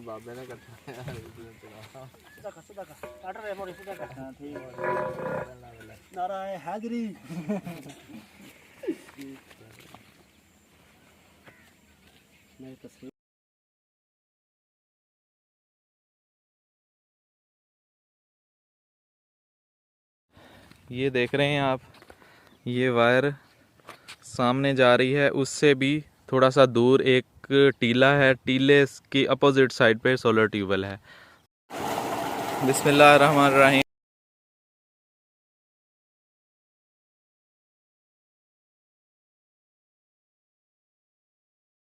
बाबे ने हैदरी ये देख रहे हैं आप, ये वायर सामने जा रही है, उससे भी थोड़ा सा दूर एक टीला है, टीले की अपोजिट साइड पे सोलर ट्यूबवेल है। बिस्मिल्लाहिर्रहमानिर्रहीम।